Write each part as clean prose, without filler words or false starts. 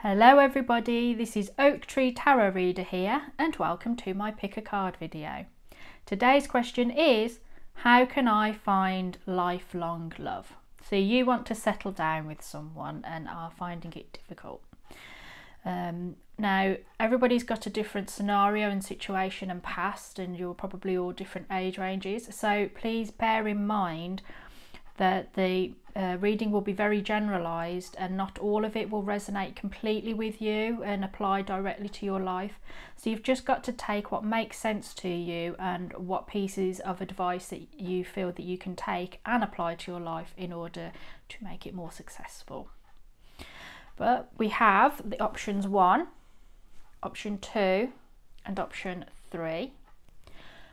Hello everybody, this is Oak Tree Tarot Reader here and welcome to my pick a card video. Today's question is, how can I find lifelong love? So you want to settle down with someone and are finding it difficult. Now everybody's got a different scenario and situation and past, and you're probably all different age ranges, so please bear in mind that the reading will be very generalised and not all of it will resonate completely with you and apply directly to your life. So you've just got to take what makes sense to you and what pieces of advice that you feel that you can take and apply to your life in order to make it more successful. But we have the options 1, option 2 and option 3.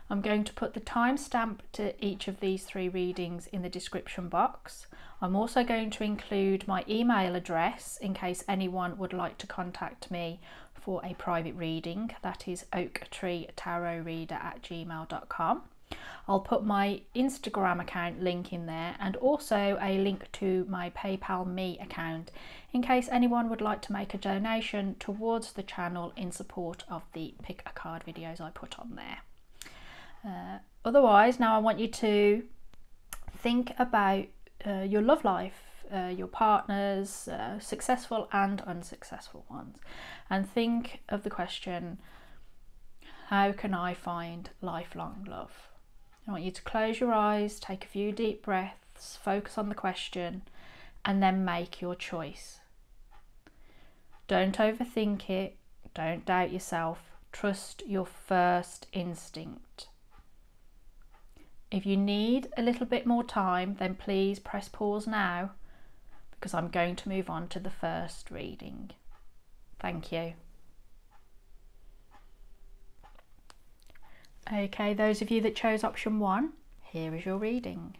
I'm going to put the timestamp to each of these 3 readings in the description box. I'm also going to include my email address in case anyone would like to contact me for a private reading. That is oaktreetarotreader@gmail.com. I'll put my Instagram account link in there and also a link to my PayPal Me account in case anyone would like to make a donation towards the channel in support of the pick a card videos I put on there. Otherwise, now I want you to think about your love life, your partners, successful and unsuccessful ones, and think of the question, how can I find lifelong love? I want you to close your eyes, take a few deep breaths, focus on the question, and then make your choice. Don't overthink it, don't doubt yourself, trust your first instinct. If you need a little bit more time, then please press pause now because I'm going to move on to the first reading. Thank you. Okay, those of you that chose option 1, here is your reading.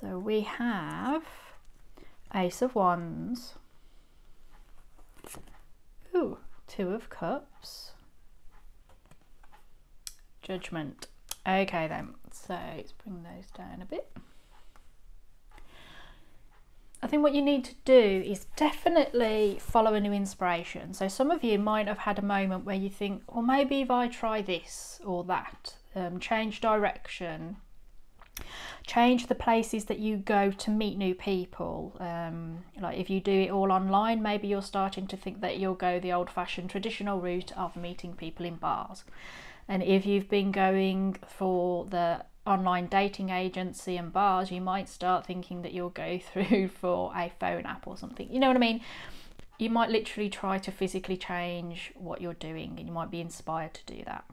So we have Ace of Wands, ooh, 2 of Cups, Judgment. Okay then, so let's bring those down a bit. I think what you need to do is definitely follow a new inspiration. So some of you might have had a moment where you think, well, maybe if I try this or that, change direction, change the places that you go to meet new people. Like if you do it all online, maybe you're starting to think that you'll go the old-fashioned traditional route of meeting people in bars. And if you've been going for the online dating agency and bars, you might start thinking that you'll go through for a phone app or something. You know what I mean? You might literally try to physically change what you're doing and you might be inspired to do that.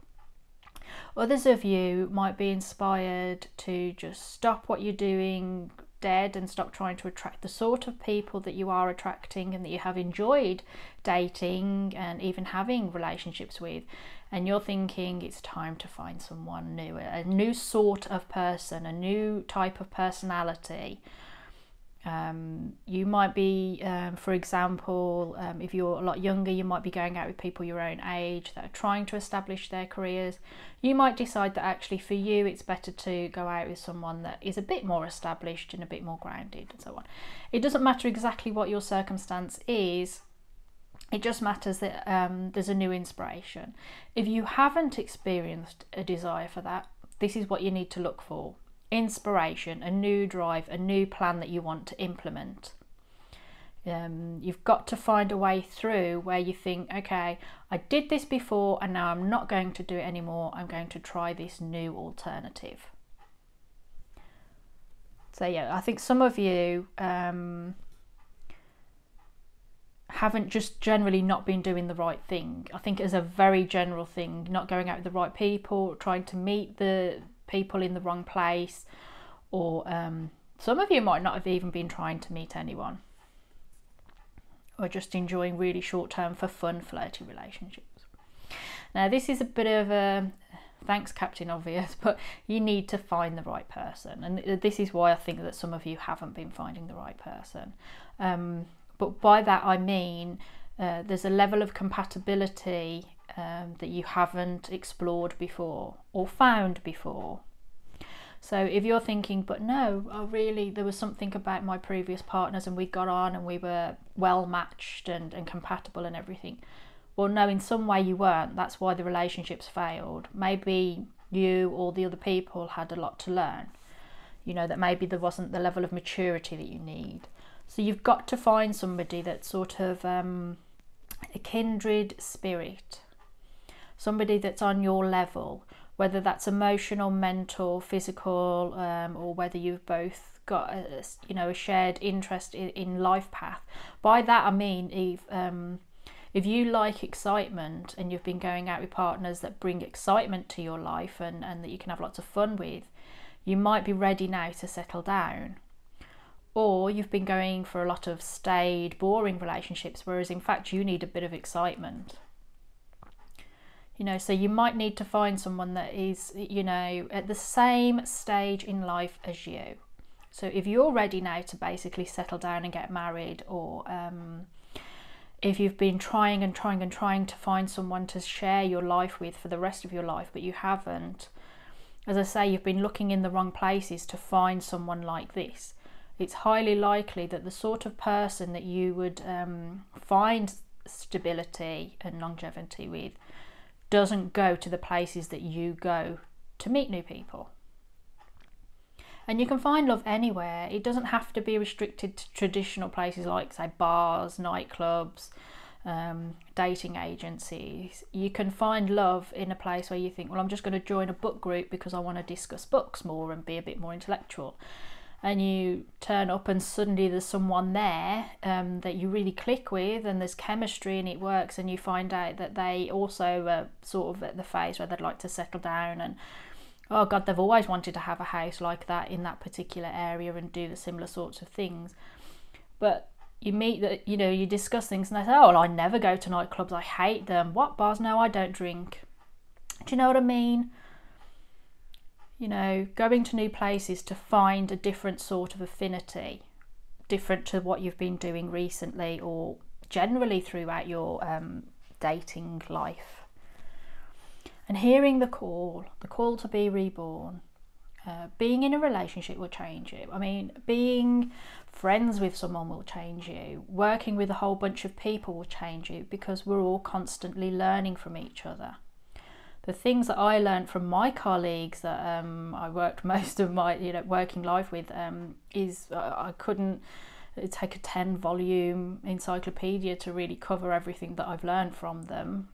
Others of you might be inspired to just stop what you're doing dead and stop trying to attract the sort of people that you are attracting and that you have enjoyed dating and even having relationships with, and you're thinking it's time to find someone new, a new sort of person, a new type of personality. You might be, for example, if you're a lot younger, you might be going out with people your own age that are trying to establish their careers. You might decide that actually for you it's better to go out with someone that is a bit more established and a bit more grounded and so on. It doesn't matter exactly what your circumstance is, it just matters that there's a new inspiration. If you haven't experienced a desire for that, this is what you need to look for. Inspiration, a new drive, a new plan that you want to implement. You've got to find a way through where you think, okay, I did this before and now I'm not going to do it anymore. I'm going to try this new alternative. So yeah, I think some of you haven't just generally not been doing the right thing. I think it's a very general thing, not going out with the right people, trying to meet the people in the wrong place, or some of you might not have even been trying to meet anyone, or just enjoying really short-term for fun flirty relationships. Now this is a bit of a thanks Captain Obvious, but you need to find the right person, and this is why I think that some of you haven't been finding the right person. But by that I mean there's a level of compatibility that you haven't explored before or found before. So if you're thinking, but no, there was something about my previous partners and we got on and we were well matched and compatible and everything. Well, no, in some way you weren't. That's why the relationships failed. Maybe you or the other people had a lot to learn. That maybe there wasn't the level of maturity that you need. So you've got to find somebody that's sort of a kindred spirit. Somebody that's on your level, whether that's emotional, mental, physical, or whether you've both got a shared interest in life path. By that I mean if you like excitement and you've been going out with partners that bring excitement to your life and that you can have lots of fun with, you might be ready now to settle down. Or you've been going for a lot of staid, boring relationships, whereas in fact you need a bit of excitement. So you might need to find someone that is, at the same stage in life as you. So if you're ready now to basically settle down and get married, or if you've been trying to find someone to share your life with for the rest of your life, but you haven't, as I say, you've been looking in the wrong places to find someone like this. It's highly likely that the sort of person that you would find stability and longevity with doesn't go to the places that you go to meet new people. And you can find love anywhere. It doesn't have to be restricted to traditional places like, say, bars, nightclubs, dating agencies. You can find love in a place where you think, well, I'm just going to join a book group because I want to discuss books more and be a bit more intellectual. And you turn up and suddenly there's someone there that you really click with, and there's chemistry and it works, and you find out that they also are sort of at the phase where they'd like to settle down, and oh God, they've always wanted to have a house like that in that particular area and do the similar sorts of things. But you meet that, you discuss things and they say, oh, well, I never go to nightclubs, I hate them. What bars? No, I don't drink. Do you know what I mean? Going to new places to find a different sort of affinity, different to what you've been doing recently or generally throughout your dating life. And hearing the call to be reborn. Being in a relationship will change you. I mean, being friends with someone will change you. Working with a whole bunch of people will change you, because we're all constantly learning from each other. The things that I learned from my colleagues that I worked most of my working life with is I couldn't take a 10-volume encyclopedia to really cover everything that I've learned from them.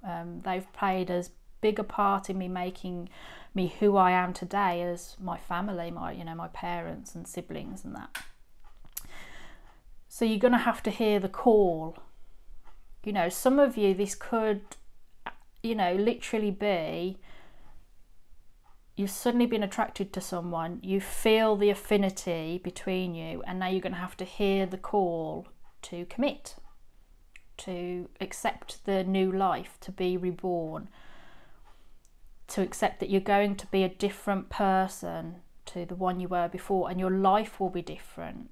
They've played as big a part in me making me who I am today as my family, my parents and siblings and that. So you're going to have to hear the call. Some of you, this could literally be, you've suddenly been attracted to someone, you feel the affinity between you, and now you're going to have to hear the call to commit, to accept the new life, to be reborn, to accept that you're going to be a different person to the one you were before, and your life will be different.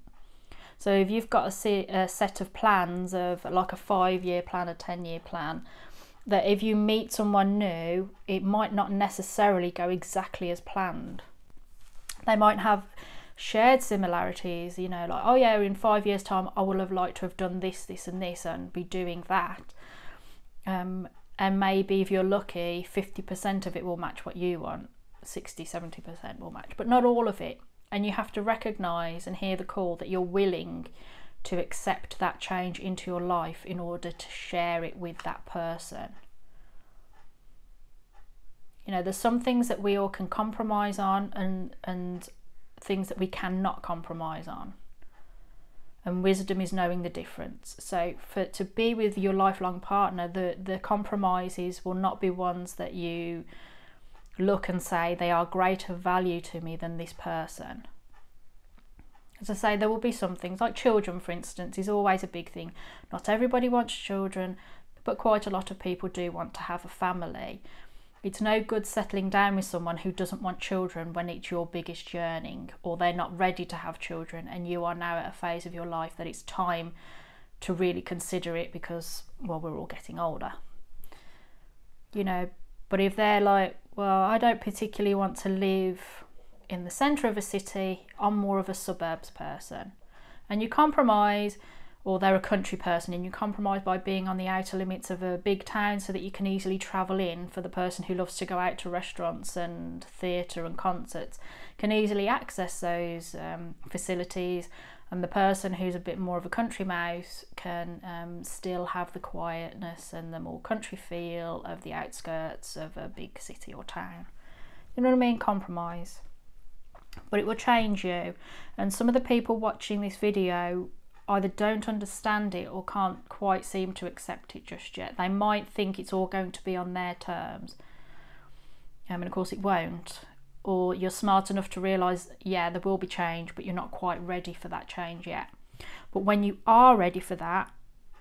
So if you've got a set of plans of like a 5-year plan, a 10-year plan, that if you meet someone new, it might not necessarily go exactly as planned. They might have shared similarities, like, oh yeah, in 5 years' time, I will have liked to have done this, this and this, and be doing that. And maybe if you're lucky, 50% of it will match what you want, 60-70% will match, but not all of it. And you have to recognise and hear the call that you're willing to accept that change into your life in order to share it with that person. There's some things that we all can compromise on and things that we cannot compromise on. And wisdom is knowing the difference. So to be with your lifelong partner, the compromises will not be ones that you look and say they are greater value to me than this person. As I say, there will be some things, like children, for instance, is always a big thing. Not everybody wants children, but quite a lot of people do want to have a family. It's no good settling down with someone who doesn't want children when it's your biggest yearning, or they're not ready to have children and you are now at a phase of your life that it's time to really consider it because, well, we're all getting older. But if they're like, well, I don't particularly want to live in the centre of a city, I'm more of a suburbs person. And you compromise, or they're a country person, and you compromise by being on the outer limits of a big town so that you can easily travel in. For the person who loves to go out to restaurants and theatre and concerts, can easily access those facilities, and the person who's a bit more of a country mouse can still have the quietness and the more country feel of the outskirts of a big city or town. You know what I mean? Compromise. But it will change you. And some of the people watching this video either don't understand it or can't quite seem to accept it just yet. They might think it's all going to be on their terms. And of course it won't. Or you're smart enough to realise, yeah, there will be change, but you're not quite ready for that change yet. But when you are ready for that,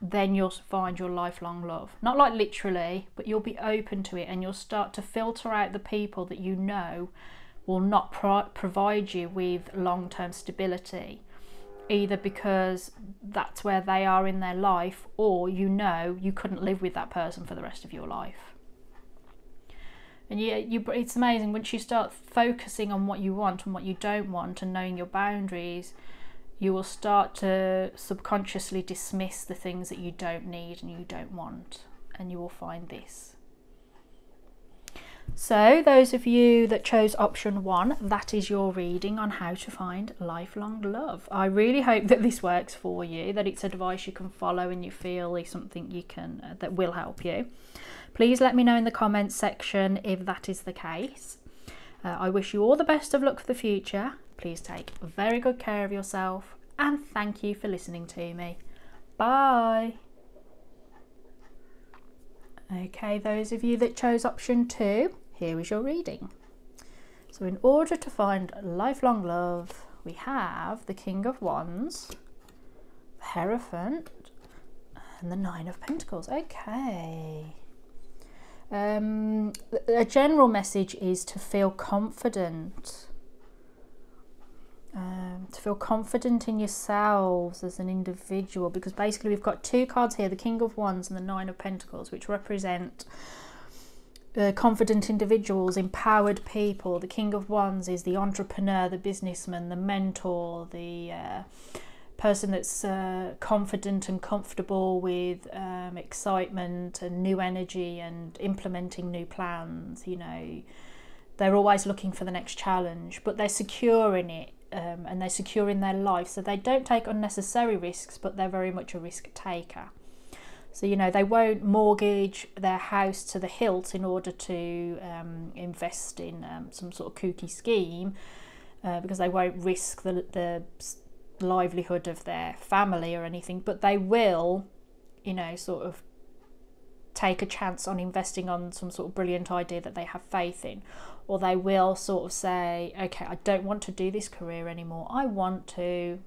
then you'll find your lifelong love. Not like literally, but you'll be open to it, and you'll start to filter out the people that you know will not provide you with long-term stability, either because that's where they are in their life, or you know you couldn't live with that person for the rest of your life. And it's amazing once you start focusing on what you want and what you don't want, and knowing your boundaries, you will start to subconsciously dismiss the things that you don't need and you don't want, and you will find this. So those of you that chose option 1, that is your reading on how to find lifelong love. I really hope that this works for you, that it's advice you can follow and you feel is something you can that will help you. Please let me know in the comments section if that is the case. I wish you all the best of luck for the future. Please take very good care of yourself, and thank you for listening to me. Bye. Okay, those of you that chose option 2, here is your reading. So in order to find lifelong love, we have the King of Wands, the Hierophant, and the Nine of Pentacles. Okay. A general message is to feel confident. To feel confident in yourselves as an individual, because basically we've got 2 cards here, the King of Wands and the Nine of Pentacles, which represent confident individuals, empowered people. The King of Wands is the entrepreneur, the businessman, the mentor, the person that's confident and comfortable with excitement and new energy and implementing new plans. You know, they're always looking for the next challenge, but they're secure in it. And they're secure in their life, so they don't take unnecessary risks, but they're very much a risk taker. So, you know, they won't mortgage their house to the hilt in order to invest in some sort of kooky scheme, because they won't risk the livelihood of their family or anything, but they will, you know, sort of take a chance on investing on some sort of brilliant idea that they have faith in. Or they will sort of say, okay, I don't want to do this career anymore. I want to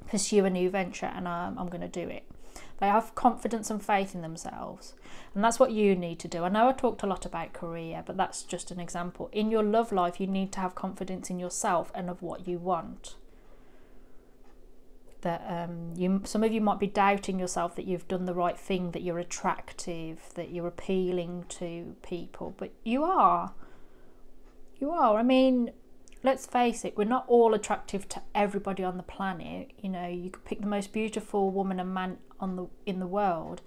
pursue a new venture, and I'm going to do it. They have confidence and faith in themselves. And that's what you need to do. I know I talked a lot about career, but that's just an example. In your love life, you need to have confidence in yourself and of what you want. That some of you might be doubting yourself, that you've done the right thing, that you're attractive, that you're appealing to people, but you are. You are. I mean, let's face it, we're not all attractive to everybody on the planet. You know, you could pick the most beautiful woman and man in the world,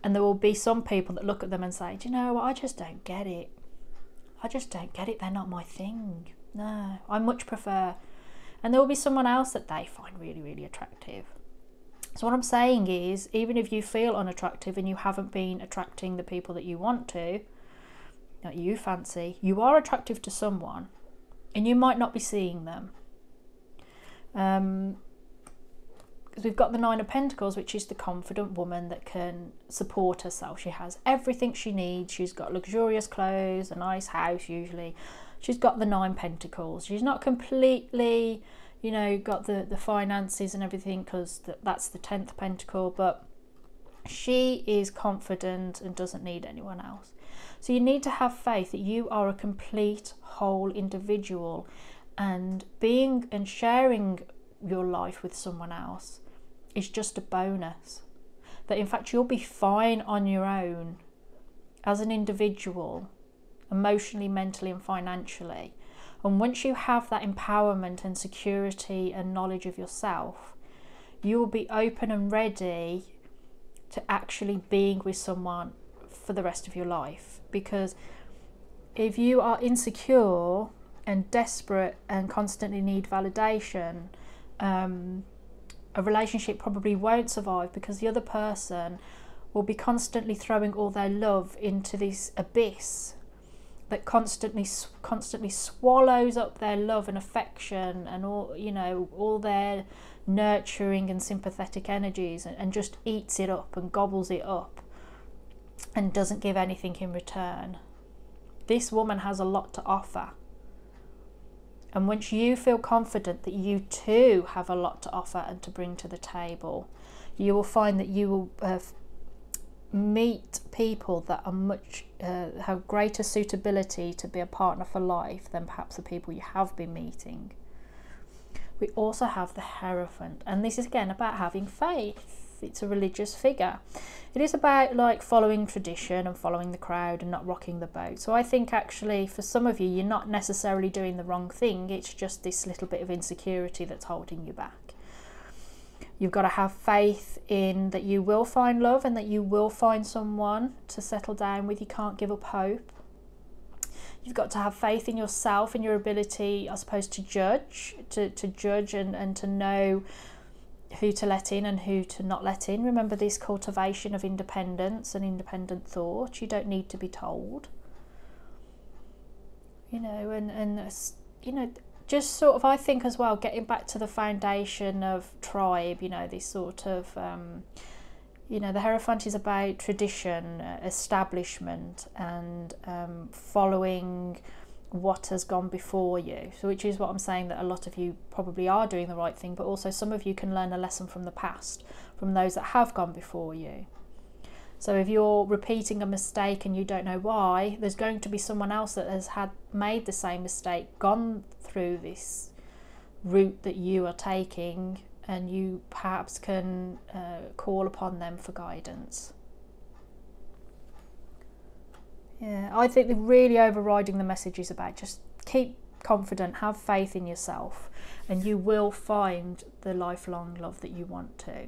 and there will be some people that look at them and say, do you know what, I just don't get it. I just don't get it. They're not my thing. No, I much prefer. And there will be someone else that they find really, really attractive. So what I'm saying is, even if you feel unattractive and you haven't been attracting the people that you want to, that you fancy, you are attractive to someone, and you might not be seeing them. Because we've got the Nine of Pentacles, which is the confident woman that can support herself. She has everything she needs. She's got luxurious clothes, a nice house usually. She's got the 9 Pentacles. She's not completely, you know, got the finances and everything, because that's the 10th Pentacle, but she is confident and doesn't need anyone else. So you need to have faith that you are a complete whole individual, and being and sharing your life with someone else is just a bonus. That in fact you'll be fine on your own as an individual, emotionally, mentally and financially, And once you have that empowerment and security and knowledge of yourself, you will be open and ready to actually being with someone for the rest of your life. Because if you are insecure and desperate and constantly need validation, a relationship probably won't survive, because the other person will be constantly throwing all their love into this abyss that constantly swallows up their love and affection and all, you know, all their nurturing and sympathetic energies, and just eats it up and gobbles it up and doesn't give anything in return. This woman has a lot to offer. And once you feel confident that you too have a lot to offer and to bring to the table, you will find that you will meet people that are much have greater suitability to be a partner for life than perhaps the people you have been meeting. We also have the Hierophant, and this is again about having faith. It's a religious figure. It is about like following tradition and following the crowd and not rocking the boat. So I think actually for some of you, you're not necessarily doing the wrong thing. It's just this little bit of insecurity that's holding you back. You've got to have faith in that you will find love and that you will find someone to settle down with. You can't give up hope. You've got to have faith in yourself and your ability, I suppose, to judge, to judge and to know who to let in and who to not let in. Remember this cultivation of independence and independent thought. You don't need to be told. You know, and you know, just sort of, I think as well, getting back to the foundation of tribe, you know, this sort of, you know, the Hierophant is about tradition, establishment, and following what has gone before you. So which is what I'm saying, that a lot of you probably are doing the right thing, but also some of you can learn a lesson from the past, from those that have gone before you. So if you're repeating a mistake and you don't know why, there's going to be someone else that has made the same mistake, gone through this route that you are taking, and you perhaps can call upon them for guidance. Yeah, I think really overriding the message is about just keep confident, have faith in yourself, and you will find the lifelong love that you want to.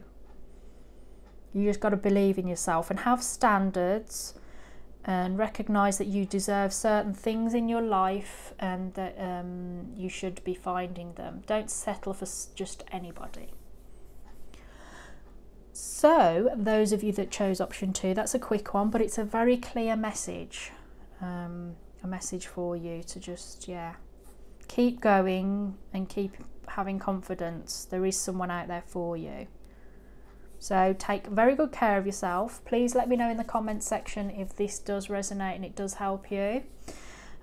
You just got to believe in yourself and have standards, and recognise that you deserve certain things in your life, and that you should be finding them. Don't settle for just anybody. So those of you that chose option 2, that's a quick one, but it's a very clear message, a message for you to just, yeah, keep going and keep having confidence. There is someone out there for you. So take very good care of yourself. Please let me know in the comments section if this does resonate and it does help you.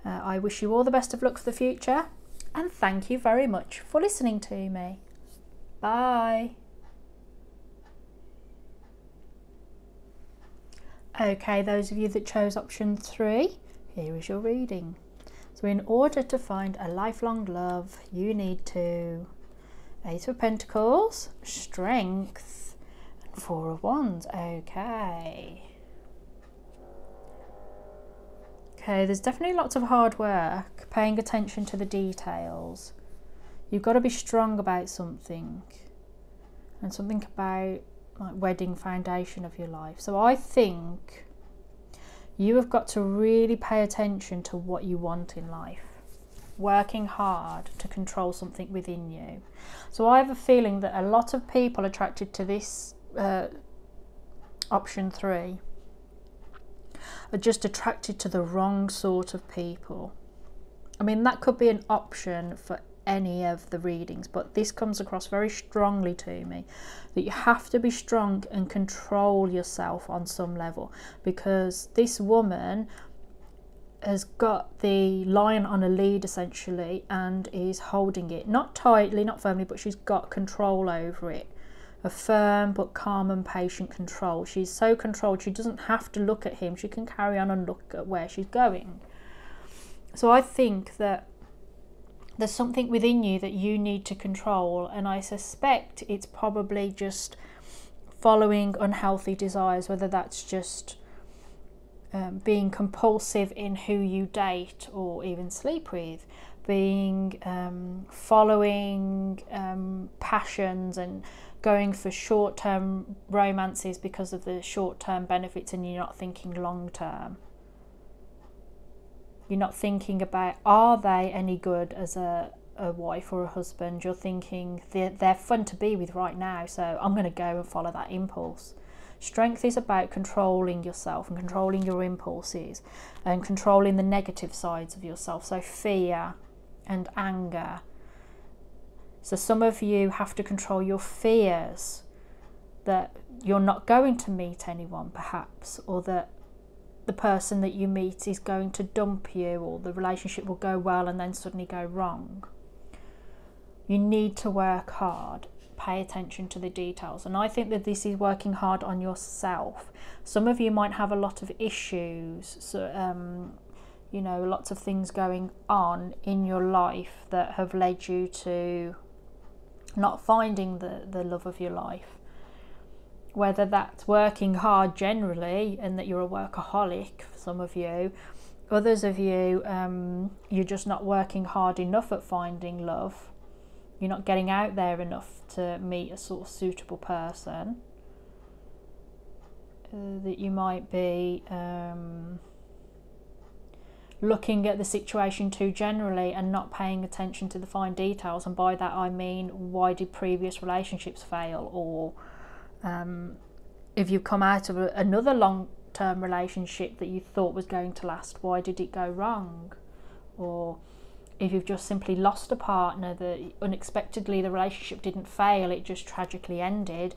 I wish you all the best of luck for the future, and thank you very much for listening to me. Bye. Okay, those of you that chose option 3, here is your reading. So in order to find a lifelong love, you need to Ace of Pentacles, Strength, and 4 of Wands. Okay, there's definitely lots of hard work, paying attention to the details. You've got to be strong about something, and something about like wedding foundation of your life. So I think you have got to really pay attention to what you want in life, working hard to control something within you. So I have a feeling that a lot of people attracted to this option 3 are just attracted to the wrong sort of people. I mean, that could be an option for any of the readings, but this comes across very strongly to me that you have to be strong and control yourself on some level, because this woman has got the lion on a lead essentially and is holding it, not tightly, not firmly, but she's got control over it. A firm but calm and patient control. She's so controlled she doesn't have to look at him, she can carry on and look at where she's going. So I think that there's something within you that you need to control, and I suspect it's probably just following unhealthy desires, whether that's just being compulsive in who you date or even sleep with, being following passions and going for short-term romances because of the short-term benefits, and you're not thinking long-term. You're not thinking about, are they any good as a wife or a husband? You're thinking they're fun to be with right now, so I'm going to go and follow that impulse. Strength is about controlling yourself and controlling your impulses and controlling the negative sides of yourself, so fear and anger. So some of you have to control your fears that you're not going to meet anyone perhaps, or that the person that you meet is going to dump you, or the relationship will go well and then suddenly go wrong. You need to work hard, pay attention to the details, and I think that this is working hard on yourself. Some of you might have a lot of issues, so you know, lots of things going on in your life that have led you to not finding the love of your life. Whether that's working hard generally and that you're a workaholic for some of you, others of you, you're just not working hard enough at finding love. You're not getting out there enough to meet a sort of suitable person. That you might be looking at the situation too generally and not paying attention to the fine details, and by that I mean, why did previous relationships fail, or if you come out of another long-term relationship that you thought was going to last, why did it go wrong? Or if you've just simply lost a partner, that unexpectedly the relationship didn't fail, it just tragically ended.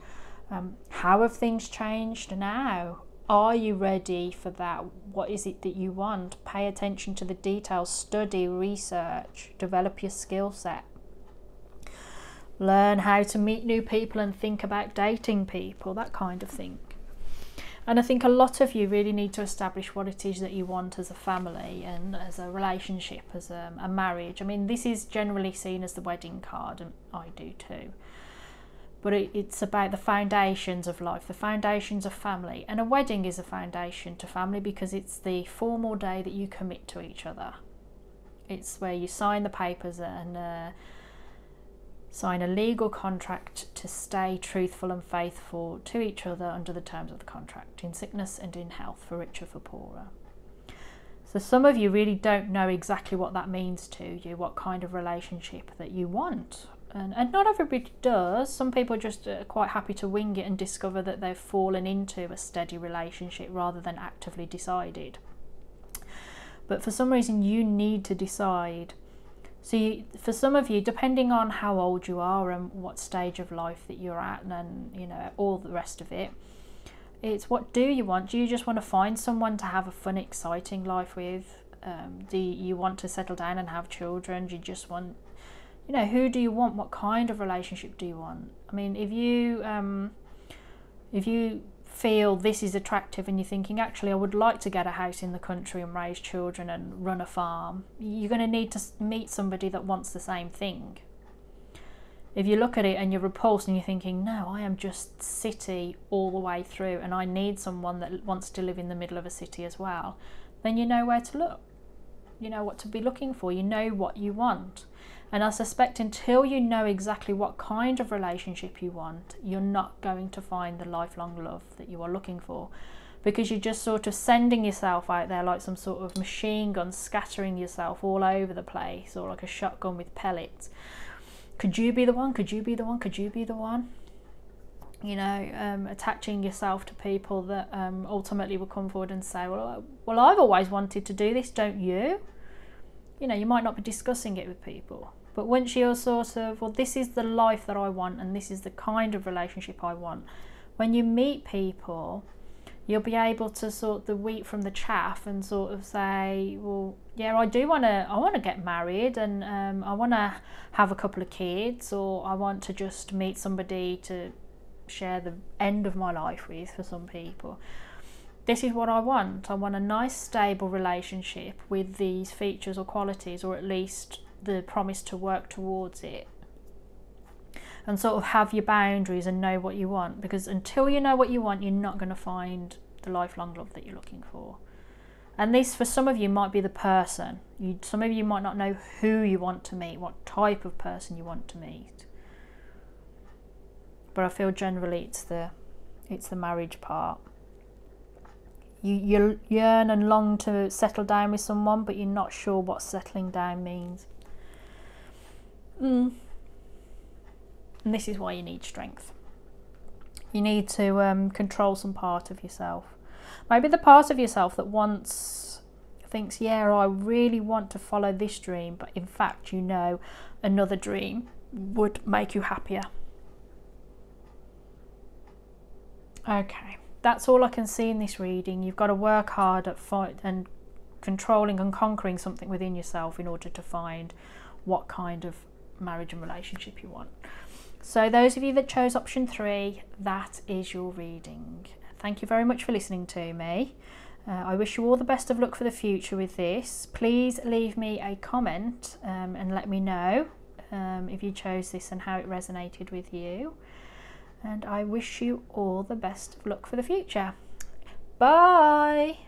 How have things changed now? Are you ready for that? What is it that you want? Pay attention to the details, study, research, develop your skill set. Learn how to meet new people and think about dating people, that kind of thing. And I think a lot of you really need to establish what it is that you want as a family and as a relationship, as a marriage. I mean, this is generally seen as the wedding card, and I do too. But it's about the foundations of life, the foundations of family. And a wedding is a foundation to family because it's the formal day that you commit to each other. It's where you sign the papers and sign a legal contract to stay truthful and faithful to each other under the terms of the contract, in sickness and in health, for richer, for poorer. So some of you really don't know exactly what that means to you, what kind of relationship that you want. And not everybody does. Some people just are quite happy to wing it and discover that they've fallen into a steady relationship rather than actively decided. But for some reason you need to decide. So for some of you, depending on how old you are and what stage of life that you're at, and you know, all the rest of it, it's what do you want? Do you just want to find someone to have a fun, exciting life with? Do you want to settle down and have children? Do you just want, you know, who do you want? What kind of relationship do you want? I mean, if you feel this is attractive and you're thinking, actually, I would like to get a house in the country and raise children and run a farm, you're going to need to meet somebody that wants the same thing. If you look at it and you're repulsed and you're thinking, no, I am just city all the way through and I need someone that wants to live in the middle of a city as well, then you know where to look. You know what to be looking for. You know what you want. And I suspect until you know exactly what kind of relationship you want, you're not going to find the lifelong love that you are looking for, because you're just sort of sending yourself out there like some sort of machine gun, scattering yourself all over the place, or like a shotgun with pellets. Could you be the one? Could you be the one? Could you be the one? You know, attaching yourself to people that ultimately will come forward and say, well, I've always wanted to do this, don't you? You know, you might not be discussing it with people. But once you're sort of, well, this is the life that I want and this is the kind of relationship I want, when you meet people, you'll be able to sort the wheat from the chaff and sort of say, well, yeah, I want to get married, and I want to have a couple of kids, or I want to just meet somebody to share the end of my life with. For some people, this is what I want. I want a nice, stable relationship with these features or qualities, or at least the promise to work towards it, and sort of have your boundaries and know what you want, because until you know what you want, you're not going to find the lifelong love that you're looking for. And this, for some of you, might be the person. Some of you might not know who you want to meet, what type of person you want to meet. But I feel generally it's the marriage part. You yearn and long to settle down with someone, but you're not sure what settling down means. And this is why you need strength. You need to control some part of yourself. Maybe the part of yourself that thinks, yeah, I really want to follow this dream, but in fact, you know, another dream would make you happier. Okay, that's all I can see in this reading. You've got to work hard at controlling and conquering something within yourself in order to find what kind of marriage and relationship you want. So those of you that chose option 3, that is your reading. Thank you very much for listening to me. I wish you all the best of luck for the future with this. Please leave me a comment and let me know if you chose this and how it resonated with you. And I wish you all the best of luck for the future. Bye!